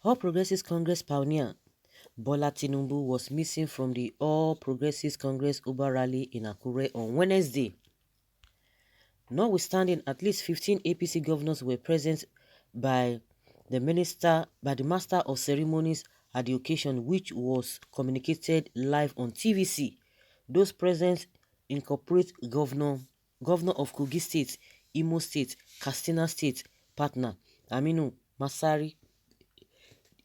All Progressives Congress pioneer Bola Tinubu was missing from the All Progressives Congress Uber rally in Akure on Wednesday. Notwithstanding, at least 15 APC governors were present by the master of ceremonies at the occasion, which was communicated live on TVC. Those present incorporate Governor of Kogi State, Imo State, Katsina State partner Aminu Masari,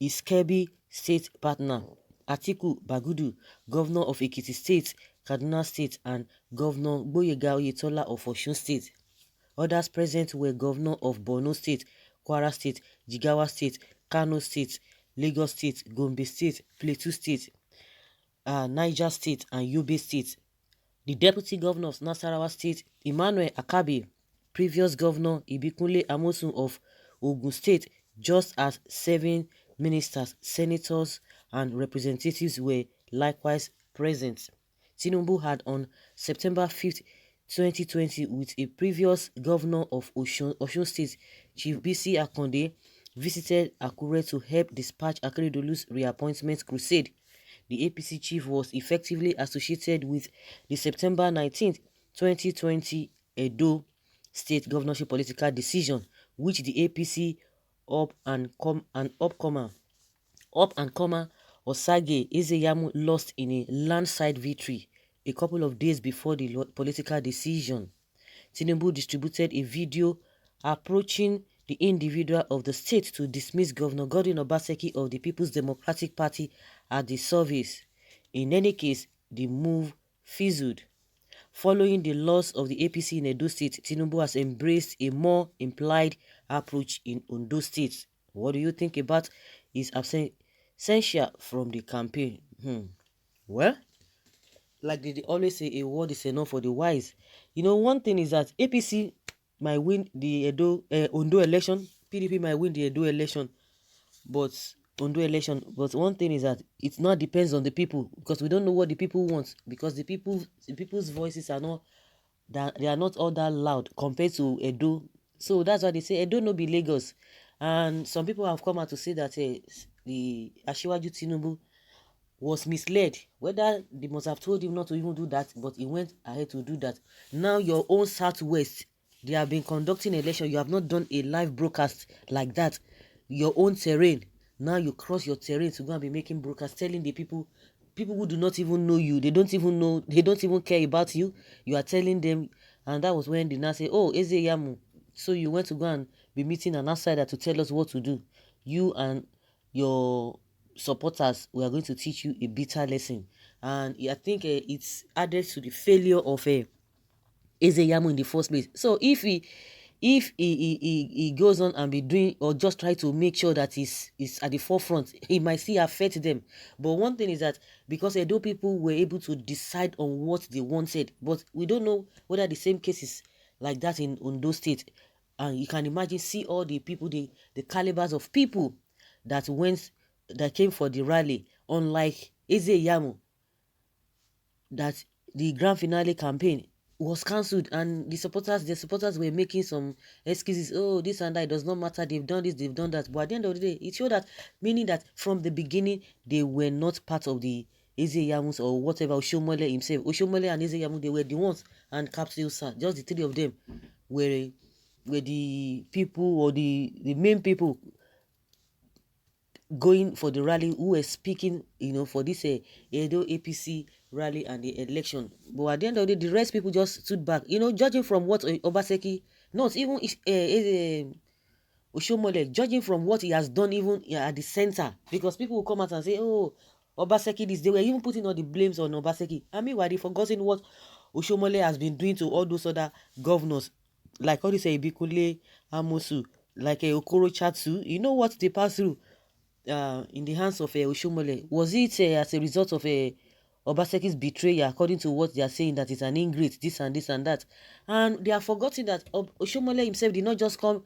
Iskebi State partner Atiku Bagudu, Governor of Ekiti State, Kaduna State, and Governor Gboyega Oyetola of Osun State. Others present were Governor of Borno State, Kwara State, Jigawa State, Kano State, Lagos State, Gombe State, Plateau State, Niger State, and Yobe State. The Deputy Governor of Nasarawa State, Emmanuel Akabe, previous Governor Ibikunle Amosun of Ogun State, just as 7 ministers, senators, and representatives were likewise present. Tinubu had on September 5th, 2020, with a previous governor of Osun State, Chief Bisi Akonde, visited Akure to help dispatch Akeredolu's reappointment crusade. The APC chief was effectively associated with the September 19th, 2020 Edo State governorship political decision, which the APC up-and-comer Osage Ezeyamu lost in a landslide victory a couple of days before the political decision. Tinubu distributed a video approaching the individual of the state to dismiss Governor Godwin Obaseki of the People's Democratic Party at the service. In any case, the move fizzled. Following the loss of the APC in Edo State, Tinubu has embraced a more implied approach in Ondo State. What do you think about his absentia from the campaign? Well, like they always say, a word is enough for the wise. You know, one thing is that APC might win the Ondo election, PDP might win the Edo election, but one thing is that it not depends on the people, because we don't know what the people want, because the people's voices are not that they are not all that loud compared to Edo. So that's why they say Edo no be Lagos. And some people have come out to say that the Asiwaju Tinubu was misled, whether they must have told him not to even do that, but he went ahead to do that. Now your own Southwest, they have been conducting election, you have not done a live broadcast like that. Your own terrain, now you cross your terrain to go and be making broadcasts, telling the people who do not even know you, they don't even care about you, you are telling them. And that was when they now say, oh, Ezeyamu, so you went to go and be meeting an outsider to tell us what to do. You and your supporters, we are going to teach you a bitter lesson. And I think it's added to the failure of Ezeyamu in the first place. So if he goes on and be doing, or just try to make sure that he's at the forefront, he might still affect them. But one thing is that because Edo people were able to decide on what they wanted, but we don't know whether the same cases like that in Ondo State. And you can imagine, see all the people, the calibers of people that came for the rally, unlike Ezeyamu, that the grand finale campaign was cancelled, and the supporters were making some excuses. Oh, this and that, it does not matter, they've done this, they've done that. But at the end of the day, it showed that, meaning that from the beginning they were not part of the Ezeyamus or whatever. Oshomole himself, Oshomole and Ezeyamu, they were the ones, and Capsule Sir, just the three of them were the people, or the main people going for the rally, who were speaking, for this Edo APC rally and the election. But at the end of the day, the rest people just stood back. Judging from what Obaseki, not even Oshomole, judging from what he has done even at the center, because people will come out and say, oh, Obaseki this. They were even putting all the blames on Obaseki. I mean, why they forgotten what Oshomole has been doing to all those other governors, like all this Ibikunle Amosu, like Okoro Chatsu. You know what they passed through in the hands of Oshomole? Was it as a result of Obaseki's betrayal, according to what they are saying, that it's an ingrate, this and this and that? And they are forgetting that Oshomole himself did not just come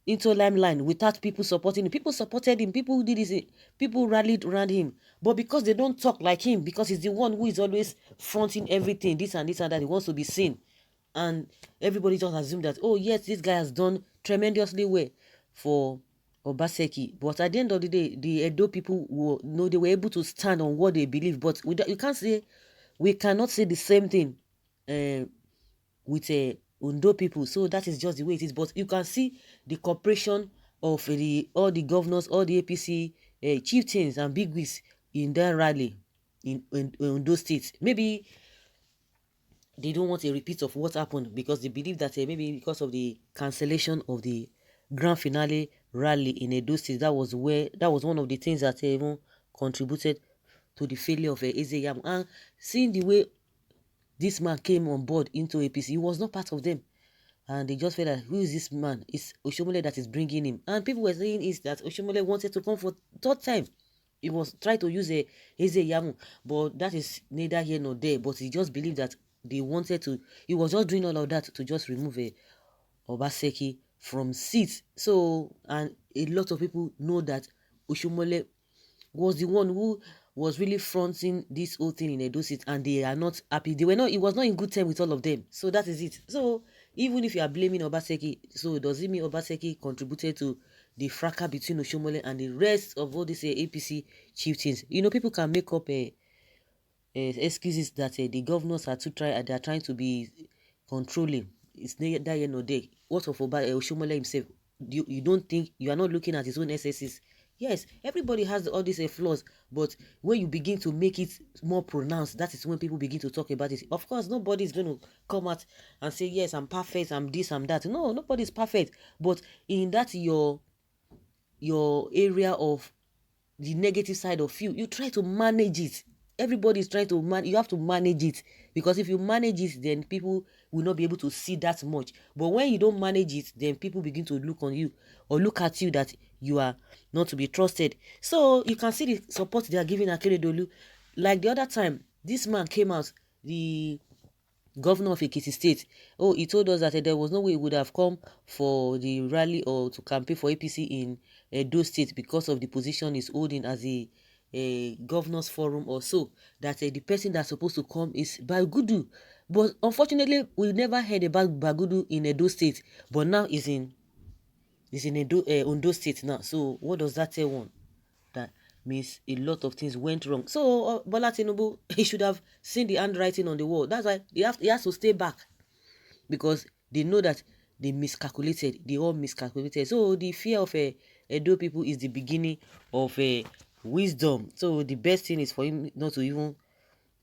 into limelight without people supporting him. People supported him, people did this, people rallied around him. But because they don't talk like him, because he's the one who is always fronting everything, this and this and that, he wants to be seen. And everybody just assumed that, oh yes, this guy has done tremendously well for Obaseki. But at the end of the day, the Edo people were, they were able to stand on what they believe. But you can't say, we cannot say the same thing with Ondo people. So that is just the way it is. But you can see the cooperation of all the governors, all the APC chieftains and bigwigs in their rally in Ondo State. Maybe they don't want a repeat of what happened because they believe that maybe because of the cancellation of the grand finale rally in Edo State, that was one of the things that even contributed to the failure of Ezeyam. And seeing the way this man came on board into APC, he was not part of them. And they just felt that, who is this man? It's Oshomole that is bringing him. And people were saying is that Oshomole wanted to come for third time. He was trying to use a Ezeyam, but that is neither here nor there. But he just believed that they wanted to, he was just doing all of that to just remove Obaseki from seats. So, and a lot of people know that Oshomole was the one who was really fronting this whole thing in Edo State, and they are not happy. They were not, it was not in good time with all of them. So that is it. So even if you are blaming Obaseki, so does it mean Obaseki contributed to the fracas between Oshomole and the rest of all these APC chieftains? People can make up excuses that the governors are they are trying to be controlling. It's neither here nor there. What of Oshomole himself? You don't think, you are not looking at his own SSs? Yes, everybody has all these flaws, but when you begin to make it more pronounced, that is when people begin to talk about it. Of course, nobody is going to come out and say, yes, I'm perfect, I'm this, I'm that. No, nobody is perfect. But in that your area of the negative side of you try to manage it. Everybody is trying to you have to manage it, because if you manage it, then people will not be able to see that much. But when you don't manage it, then people begin to look on you or look at you that you are not to be trusted. So you can see the support they are giving Akeredolu. Like the other time, this man came out, the governor of Ekiti State. Oh, he told us that there was no way he would have come for the rally or to campaign for APC in Edo State because of the position he's holding as a governor's forum or so. That the person that's supposed to come is Bagudu. But unfortunately, we never heard about Bagudu in Edo State. But now he's in Ondo State now. So what does that tell one? That means a lot of things went wrong. So Bola Tinubu, he should have seen the handwriting on the wall. That's why he has to stay back, because they know that they miscalculated. They all miscalculated. So the fear of Edo people is the beginning of wisdom. So the best thing is for him not to even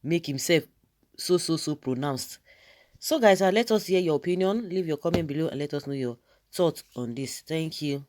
make himself so pronounced. So guys, let us hear your opinion. Leave your comment below and let us know your thoughts on this. Thank you.